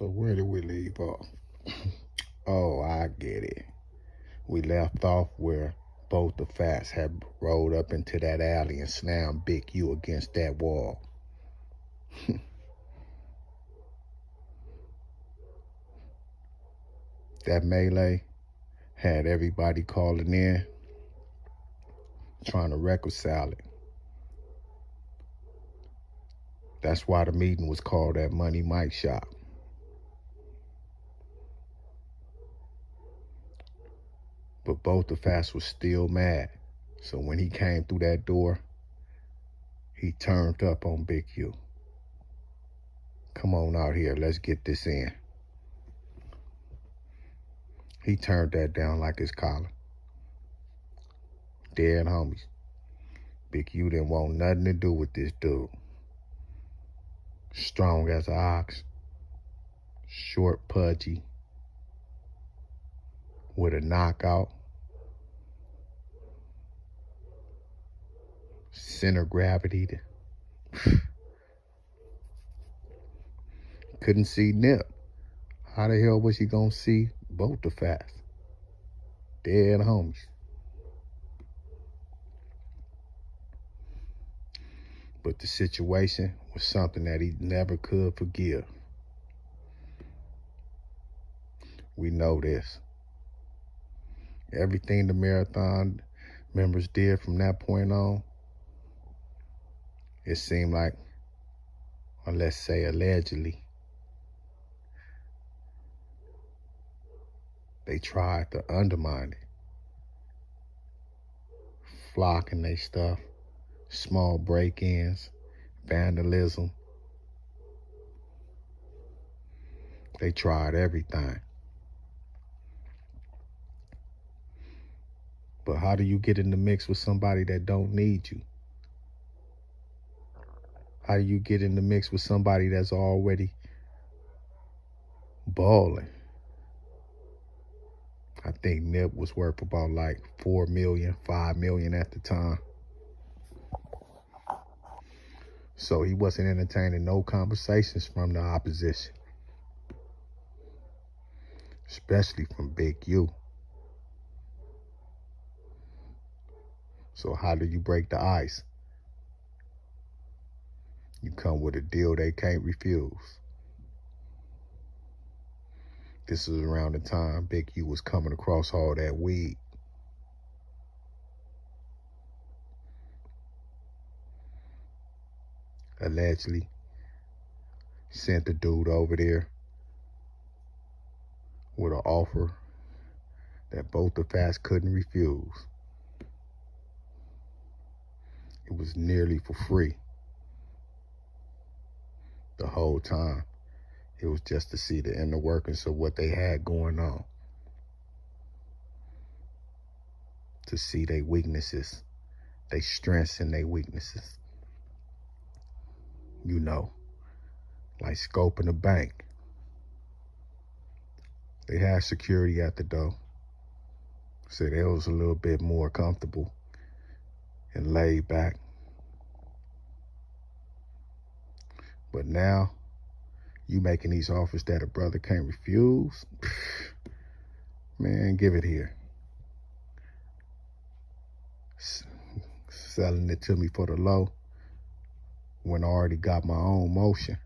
So where did we leave off? Oh, I get it. We left off where both the Fats had rolled up into that alley and slammed Big U against that wall. That melee had everybody calling in, trying to reconcile it. That's why the meeting was called at Money Mike Shop. But both the Fats was still mad. So when he came through that door, he turned up on Big U. Come on out here, let's get this in. He turned that down like his collar. Dead homies. Big U didn't want nothing to do with this dude. Strong as an ox. Short, pudgy. With a knockout. Center gravity. Couldn't see Nip. How the hell was he gonna see both the Fats? Dead homies. But the situation was something that he never could forgive. We know this. Everything the marathon members did from that point on, it seemed like, or let's say allegedly, they tried to undermine it. Flocking their stuff, small break-ins, vandalism. They tried everything. But how do you get in the mix with somebody that don't need you? How do you get in the mix with somebody that's already balling? I think Nip was worth about like 4 million, 5 million at the time. So he wasn't entertaining no conversations from the opposition. Especially from Big U. So how do you break the ice? You come with a deal they can't refuse. This is around the time Big U was coming across all that weed. Allegedly sent the dude over there with an offer that both the Fats couldn't refuse. It was nearly for free. The whole time, it was just to see the inner workings of what they had going on. To see their weaknesses, their strengths and their weaknesses. You know, like scoping a bank. They had security at the door. So they was a little bit more comfortable and laid back. But now, you making these offers that a brother can't refuse? Man, give it here. Selling it to me for the low when I already got my own motion.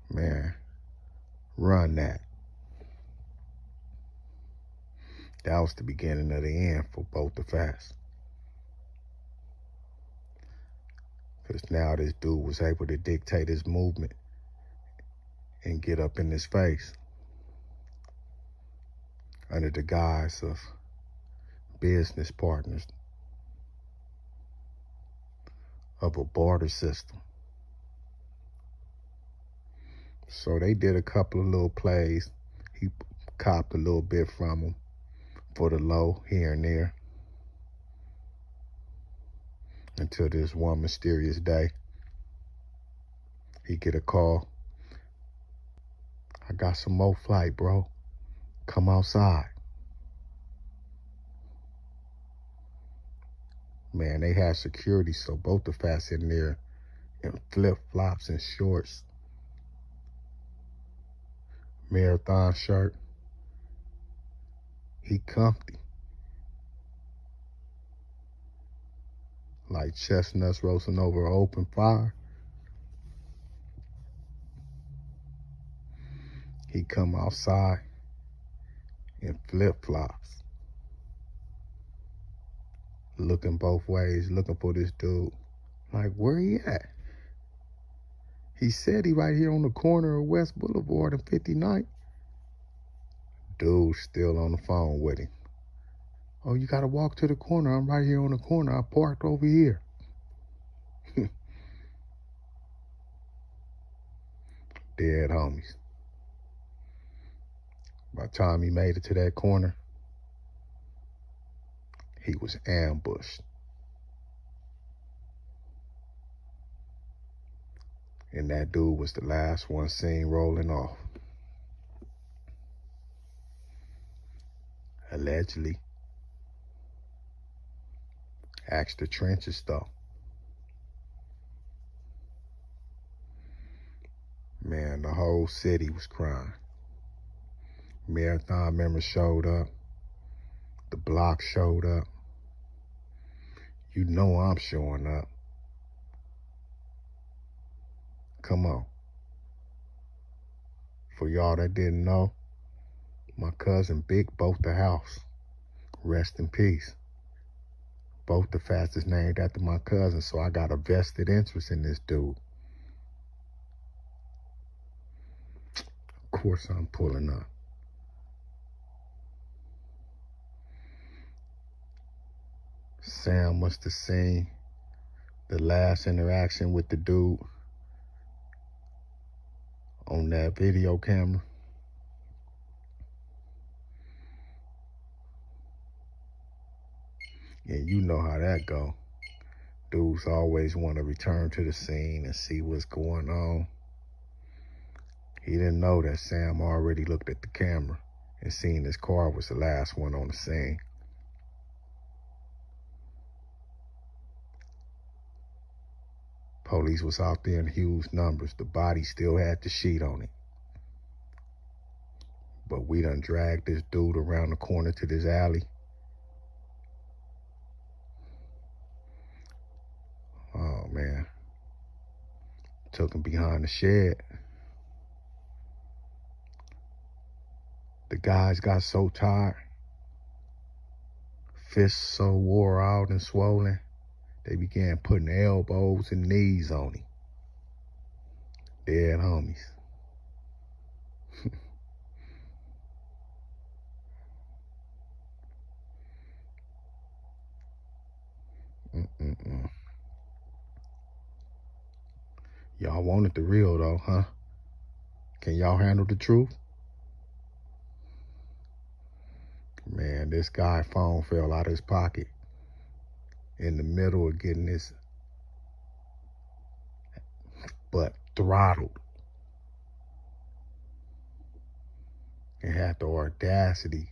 Man, run that. That was the beginning of the end for both the Fats. Because now this dude was able to dictate his movement and get up in his face under the guise of business partners of a barter system. So they did a couple of little plays. He copped a little bit from him for the low here and there. Until this one mysterious day, he get a call. I got some more flight, bro. Come outside. Man, they had security, so both the Fats in there in flip-flops and shorts, marathon shirt. He comfy, like chestnuts roasting over an open fire. He come outside in flip-flops, looking both ways, looking for this dude. Like, where he at? He said he right here on the corner of West Boulevard and 59th. Dude's still on the phone with him. Oh, you gotta walk to the corner. I'm right here on the corner. I parked over here. Dead homies. By the time he made it to that corner, he was ambushed. And that dude was the last one seen rolling off. Allegedly. Asked the trenches though. Man, the whole city was crying. Marathon members showed up. The block showed up. You know I'm showing up. Come on. For y'all that didn't know, my cousin Big bought the house. Rest in peace. Both the fastest named after my cousin, so I got a vested interest in this dude. Of course I'm pulling up. Sam must have seen the last interaction with the dude on that video camera. And you know how that go. Dudes always want to return to the scene and see what's going on. He didn't know that Sam already looked at the camera and seen his car was the last one on the scene. Police was out there in huge numbers. The body still had the sheet on it. But we done dragged this dude around the corner to this alley. Oh, man. Took him behind the shed. The guys got so tired. Fists so wore out and swollen. They began putting elbows and knees on him. Dead homies. Y'all wanted the real though, huh? Can y'all handle the truth? Man, this guy's phone fell out of his pocket in the middle of getting his butt throttled. And had the audacity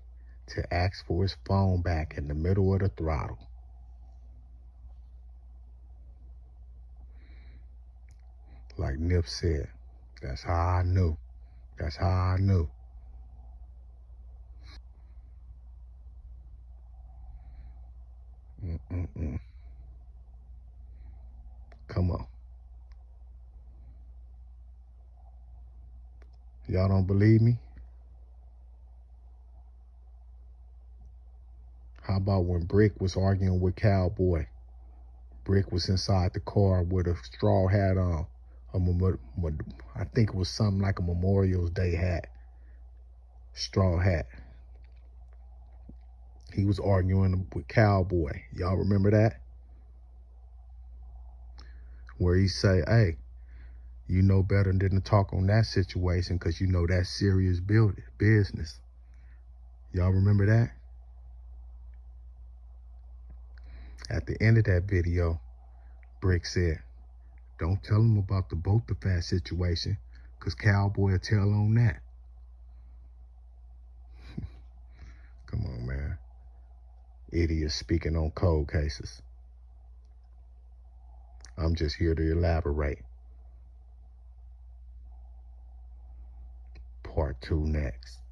to ask for his phone back in the middle of the throttle. Like Nip said, that's how I knew. That's how I knew. Come on. Y'all don't believe me? How about when Brick was arguing with Cowboy? Brick was inside the car with a straw hat on. I think it was something like a Memorial Day hat. Straw hat. He was arguing with Cowboy. Y'all remember that? Where he say, hey, you know better than to talk on that situation because you know that's serious business. Y'all remember that? At the end of that video, Brick said, don't tell him about the boat the fast situation because Cowboy will tell on that. Come on, man. Idiots speaking on cold cases. I'm just here to elaborate. Part 2 next.